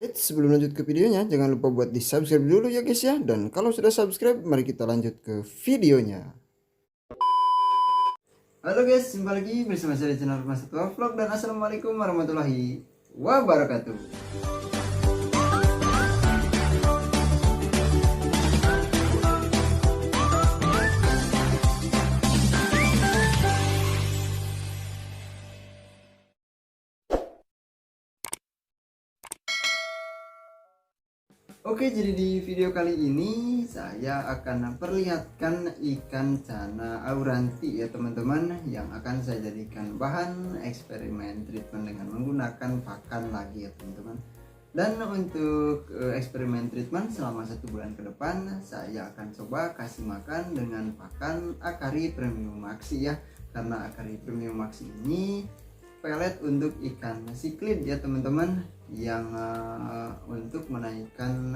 Sebelum lanjut ke videonya, jangan lupa buat di subscribe dulu ya guys ya. Dan kalau sudah subscribe, mari kita lanjut ke videonya. Halo guys, jumpa lagi bersama saya di channel Mas Tua Vlog. Dan assalamualaikum warahmatullahi wabarakatuh. Oke, jadi di video kali ini saya akan perlihatkan ikan cana auranti ya teman-teman, yang akan saya jadikan bahan eksperimen treatment dengan menggunakan pakan lagi ya teman-teman. Dan untuk eksperimen treatment selama 1 bulan ke depan, saya akan coba kasih makan dengan pakan Akari Premium Maxi ya, karena Akari Premium Maxi ini pelet untuk ikan siklid ya teman-teman, yang untuk menaikkan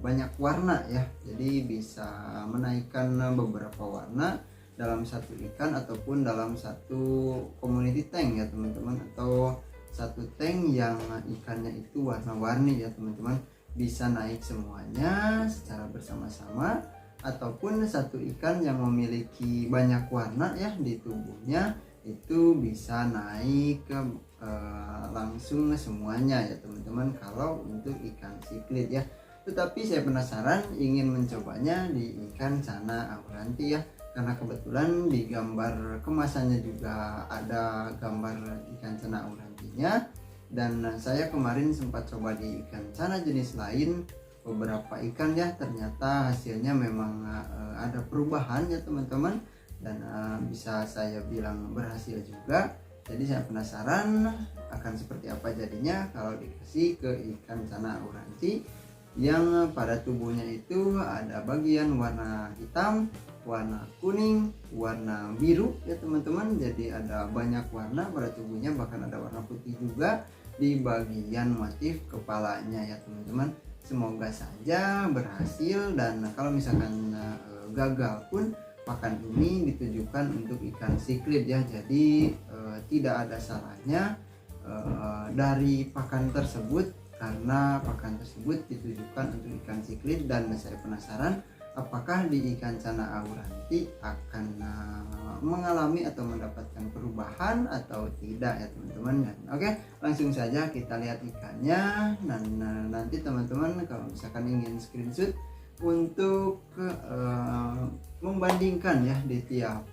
banyak warna ya. Jadi bisa menaikkan beberapa warna dalam satu ikan ataupun dalam satu community tank ya teman-teman, atau satu tank yang ikannya itu warna-warni ya teman-teman. Bisa naik semuanya secara bersama-sama, ataupun satu ikan yang memiliki banyak warna ya di tubuhnya itu bisa naik ke langsung semuanya ya teman-teman, kalau untuk ikan siklid ya. Tetapi saya penasaran ingin mencobanya di ikan cana auranti ya, karena kebetulan di gambar kemasannya juga ada gambar ikan cana aurantinya. Dan saya kemarin sempat coba di ikan cana jenis lain, beberapa ikan ya, ternyata hasilnya memang ada perubahan ya teman-teman, dan bisa saya bilang berhasil juga. Jadi saya penasaran akan seperti apa jadinya kalau dikasih ke ikan cana auranti yang pada tubuhnya itu ada bagian warna hitam, warna kuning, warna biru ya teman-teman. Jadi ada banyak warna pada tubuhnya, bahkan ada warna putih juga di bagian motif kepalanya ya teman-teman. Semoga saja berhasil, dan kalau misalkan gagal pun pakan ini ditujukan untuk ikan siklid ya. Jadi tidak ada salahnya dari pakan tersebut, karena pakan tersebut ditujukan untuk ikan siklid. Dan saya penasaran apakah di ikan cana auranti akan mengalami atau mendapatkan perubahan atau tidak ya teman-teman. Oke, langsung saja kita lihat ikannya. Dan nanti teman-teman kalau misalkan ingin screenshot untuk membandingkan ya di tiap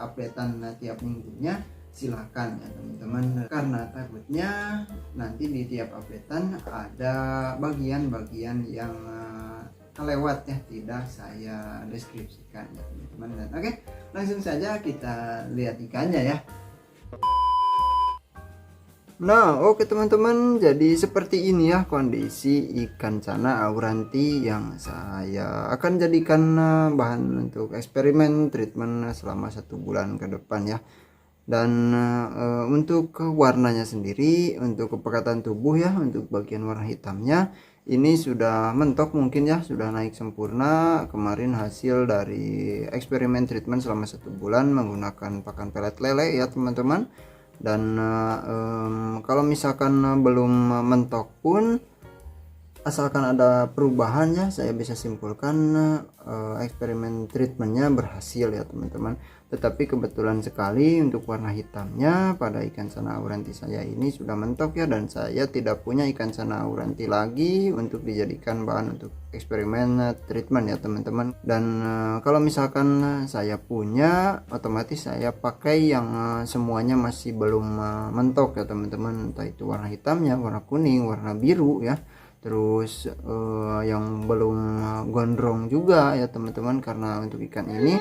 updatean tiap minggunya, silahkan ya teman-teman, karena takutnya nanti di tiap updatean ada bagian-bagian yang kelewat ya, tidak saya deskripsikan ya teman-teman. Dan oke, langsung saja kita lihat ikannya ya. Nah, oke teman-teman, jadi seperti ini ya kondisi ikan cana auranti yang saya akan jadikan bahan untuk eksperimen treatment selama 1 bulan ke depan ya. Dan untuk warnanya sendiri, untuk kepekatan tubuh ya, untuk bagian warna hitamnya ini sudah mentok mungkin ya, sudah naik sempurna kemarin hasil dari eksperimen treatment selama 1 bulan menggunakan pakan pelet lele ya teman-teman. Dan kalau misalkan belum mentok pun, asalkan ada perubahan ya, saya bisa simpulkan eksperimen treatmentnya berhasil ya teman-teman. Tetapi kebetulan sekali untuk warna hitamnya pada ikan cana auranti saya ini sudah mentok ya, dan saya tidak punya ikan cana auranti lagi untuk dijadikan bahan untuk eksperimen treatment ya teman-teman. Dan kalau misalkan saya punya, otomatis saya pakai yang semuanya masih belum mentok ya teman-teman, entah itu warna hitamnya, warna kuning, warna biru ya, terus yang belum gondrong juga ya teman-teman. Karena untuk ikan ini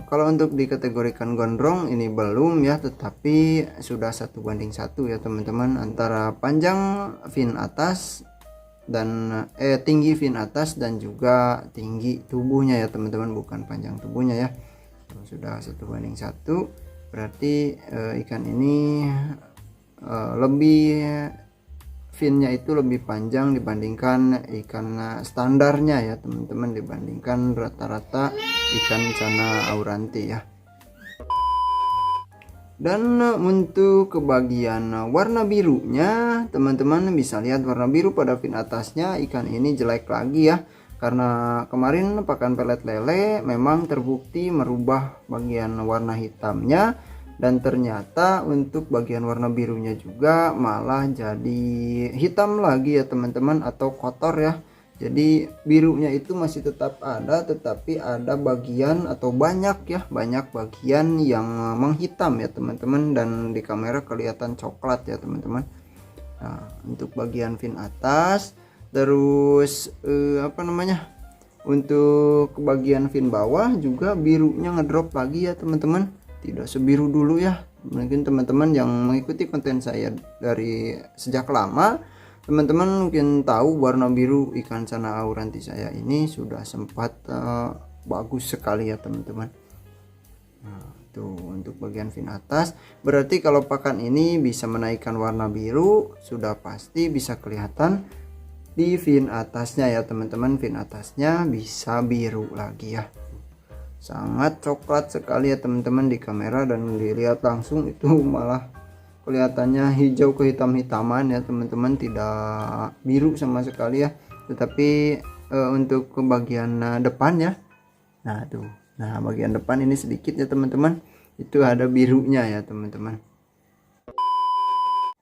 kalau untuk dikategorikan gondrong ini belum ya, tetapi sudah 1:1 ya teman-teman, antara panjang fin atas dan tinggi fin atas dan juga tinggi tubuhnya ya teman-teman, bukan panjang tubuhnya ya. Sudah 1:1, berarti ikan ini lebih finnya itu lebih panjang dibandingkan ikan standarnya ya teman-teman, dibandingkan rata-rata ikan cana auranti ya. Dan untuk ke bagian warna birunya, teman-teman bisa lihat warna biru pada fin atasnya ikan ini jelek lagi ya. Karena kemarin pakan pelet lele memang terbukti merubah bagian warna hitamnya. Dan ternyata untuk bagian warna birunya juga malah jadi hitam lagi ya teman-teman, atau kotor ya. Jadi birunya itu masih tetap ada, tetapi ada bagian atau banyak bagian yang menghitam ya teman-teman, dan di kamera kelihatan coklat ya teman-teman. Nah, untuk bagian fin atas, terus untuk bagian fin bawah juga birunya ngedrop lagi ya teman-teman, tidak sebiru dulu ya. Mungkin teman-teman yang mengikuti konten saya dari sejak lama, teman-teman mungkin tahu warna biru ikan cana auranti saya ini sudah sempat bagus sekali ya teman-teman. Nah, tuh untuk bagian fin atas, berarti kalau pakan ini bisa menaikkan warna biru, sudah pasti bisa kelihatan di fin atasnya ya teman-teman. Fin atasnya bisa biru lagi ya, sangat coklat sekali ya teman-teman di kamera, dan dilihat langsung itu malah kelihatannya hijau kehitam-hitaman ya teman-teman, tidak biru sama sekali ya. Tetapi untuk ke bagian depan ya, nah bagian depan ini sedikit ya teman-teman, itu ada birunya ya teman-teman.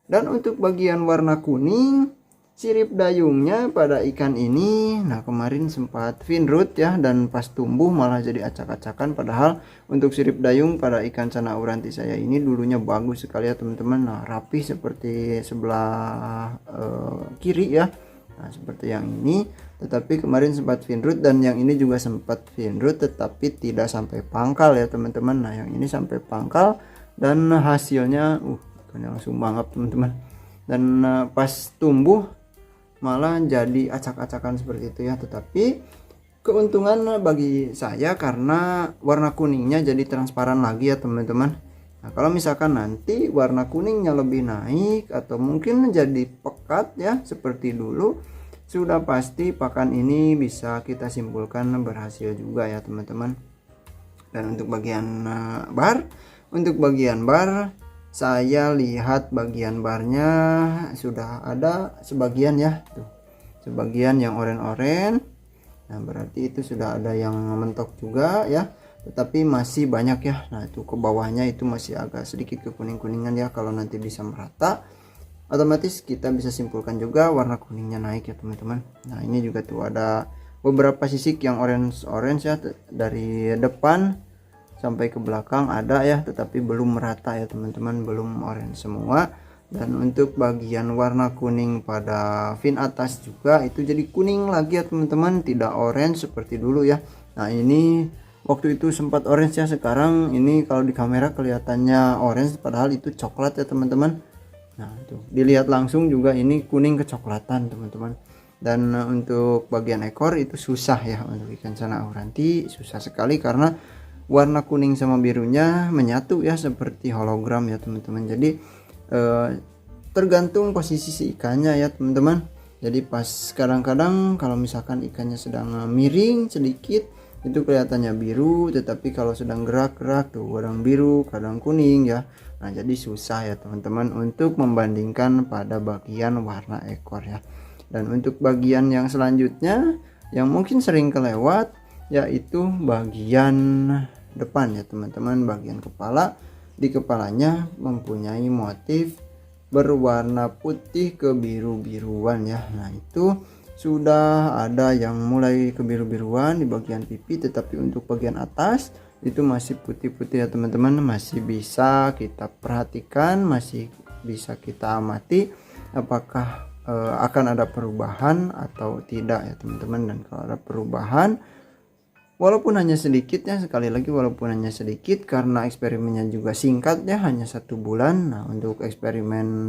Dan untuk bagian warna kuning, sirip dayungnya pada ikan ini, nah kemarin sempat fin root ya, dan pas tumbuh malah jadi acak-acakan. Padahal untuk sirip dayung pada ikan cana auranti saya ini dulunya bagus sekali ya teman-teman. Nah rapi seperti sebelah kiri ya, nah seperti yang ini. Tetapi kemarin sempat fin root, dan yang ini juga sempat fin root tetapi tidak sampai pangkal ya teman-teman. Nah yang ini sampai pangkal, dan hasilnya langsung mangap teman-teman. Dan pas tumbuh malah jadi acak-acakan seperti itu ya. Tetapi keuntungan bagi saya karena warna kuningnya jadi transparan lagi ya teman-teman. Nah kalau misalkan nanti warna kuningnya lebih naik atau mungkin jadi pekat ya seperti dulu, sudah pasti pakan ini bisa kita simpulkan berhasil juga ya teman-teman. Dan untuk bagian bar, saya lihat bagian barnya sudah ada sebagian ya, tuh sebagian yang oranye-oranye. Nah berarti itu sudah ada yang mentok juga ya, tetapi masih banyak ya. Nah itu ke bawahnya itu masih agak sedikit kekuning-kuningan ya. Kalau nanti bisa merata, otomatis kita bisa simpulkan juga warna kuningnya naik ya teman-teman. Nah ini juga tuh ada beberapa sisik yang orange ya, dari depan sampai ke belakang ada ya, tetapi belum merata ya teman-teman, belum orange semua. Dan untuk bagian warna kuning pada fin atas juga itu jadi kuning lagi ya teman-teman, tidak orange seperti dulu ya. Nah ini waktu itu sempat orange ya, sekarang ini kalau di kamera kelihatannya orange padahal itu coklat ya teman-teman. Nah tuh dilihat langsung juga ini kuning kecoklatan teman-teman. Dan untuk bagian ekor itu susah ya, untuk ikan cana auranti susah sekali karena warna kuning sama birunya menyatu ya seperti hologram ya teman-teman. Jadi tergantung posisi si ikannya ya teman-teman. Jadi pas kadang-kadang kalau misalkan ikannya sedang miring sedikit itu kelihatannya biru, tetapi kalau sedang gerak-gerak tuh kadang biru kadang kuning ya. Nah jadi susah ya teman-teman untuk membandingkan pada bagian warna ekor ya. Dan untuk bagian yang selanjutnya yang mungkin sering kelewat yaitu bagian depan ya teman-teman, bagian kepala. Di kepalanya mempunyai motif berwarna putih ke biru-biruan ya. Nah itu sudah ada yang mulai ke biru-biruan di bagian pipi, tetapi untuk bagian atas itu masih putih-putih ya teman-teman. Masih bisa kita perhatikan, masih bisa kita amati apakah akan ada perubahan atau tidak ya teman-teman. Dan kalau ada perubahan, walaupun hanya sedikit ya, sekali lagi walaupun hanya sedikit karena eksperimennya juga singkat ya, hanya 1 bulan. Nah untuk eksperimen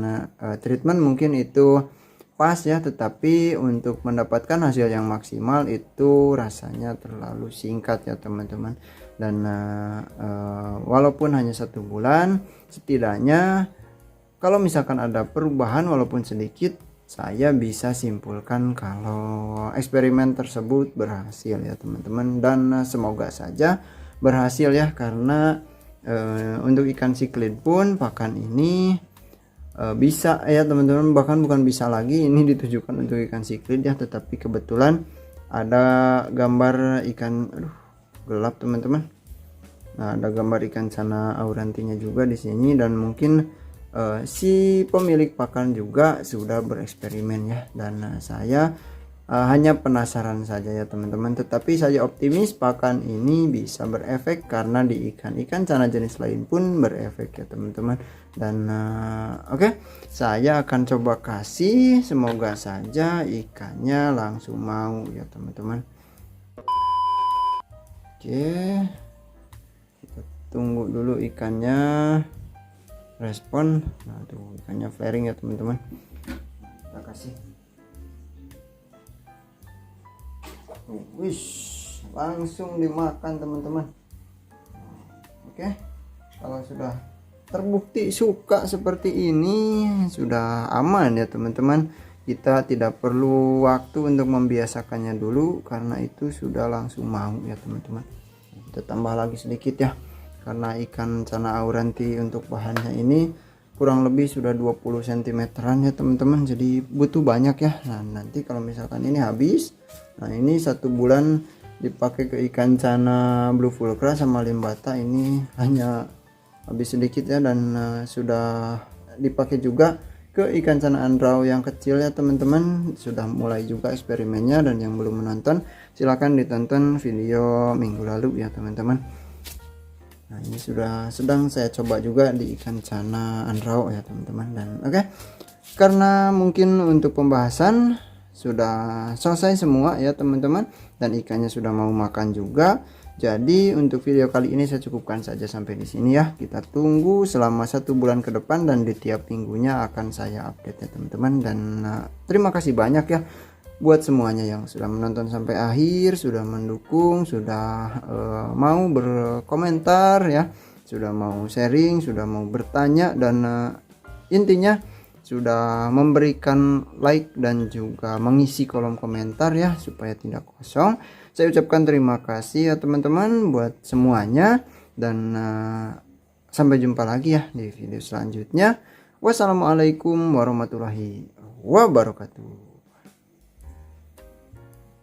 treatment mungkin itu pas ya, tetapi untuk mendapatkan hasil yang maksimal itu rasanya terlalu singkat ya teman-teman. Dan walaupun hanya 1 bulan, setidaknya kalau misalkan ada perubahan walaupun sedikit, saya bisa simpulkan kalau eksperimen tersebut berhasil ya teman-teman. Dan semoga saja berhasil ya, karena Untuk ikan siklid pun pakan ini bisa ya teman-teman, bahkan bukan bisa lagi, ini ditujukan untuk ikan siklid ya, tetapi kebetulan ada gambar ikan, aduh gelap teman-teman. Nah, ada gambar ikan cana aurantinya juga di sini, dan mungkin si pemilik pakan juga sudah bereksperimen ya, dan saya hanya penasaran saja ya teman-teman, tetapi saya optimis pakan ini bisa berefek karena di ikan-ikan cana jenis lain pun berefek ya teman-teman. Dan oke, saya akan coba kasih, semoga saja ikannya langsung mau ya teman-teman. Oke, kita tunggu dulu ikannya respon. Nah tuh ikannya flaring ya teman-teman, kita kasih. Wish, langsung dimakan teman-teman. Oke, kalau sudah terbukti suka seperti ini, sudah aman ya teman-teman. Kita tidak perlu waktu untuk membiasakannya dulu, karena itu sudah langsung mau ya teman-teman. Kita tambah lagi sedikit ya, karena ikan cana auranti untuk bahannya ini kurang lebih sudah 20 cm ya teman-teman, jadi butuh banyak ya. Nah nanti kalau misalkan ini habis, nah ini 1 bulan dipakai ke ikan cana blue fulcra sama limbata, ini hanya habis sedikit ya. Dan sudah dipakai juga ke ikan cana andrau yang kecil ya teman-teman, sudah mulai juga eksperimennya. Dan yang belum menonton silahkan ditonton video minggu lalu ya teman-teman. Nah ini sudah sedang saya coba juga di ikan cana andrau ya teman-teman. Dan oke, karena mungkin untuk pembahasan sudah selesai semua ya teman-teman, dan ikannya sudah mau makan juga. Jadi untuk video kali ini saya cukupkan saja sampai di sini ya. Kita tunggu selama 1 bulan ke depan, dan di tiap minggunya akan saya update ya teman-teman. Dan terima kasih banyak ya buat semuanya yang sudah menonton sampai akhir, sudah mendukung, sudah mau berkomentar ya, sudah mau sharing, sudah mau bertanya, dan intinya sudah memberikan like dan juga mengisi kolom komentar ya, supaya tidak kosong. Saya ucapkan terima kasih ya teman-teman buat semuanya, dan sampai jumpa lagi ya di video selanjutnya. Wassalamualaikum warahmatullahi wabarakatuh.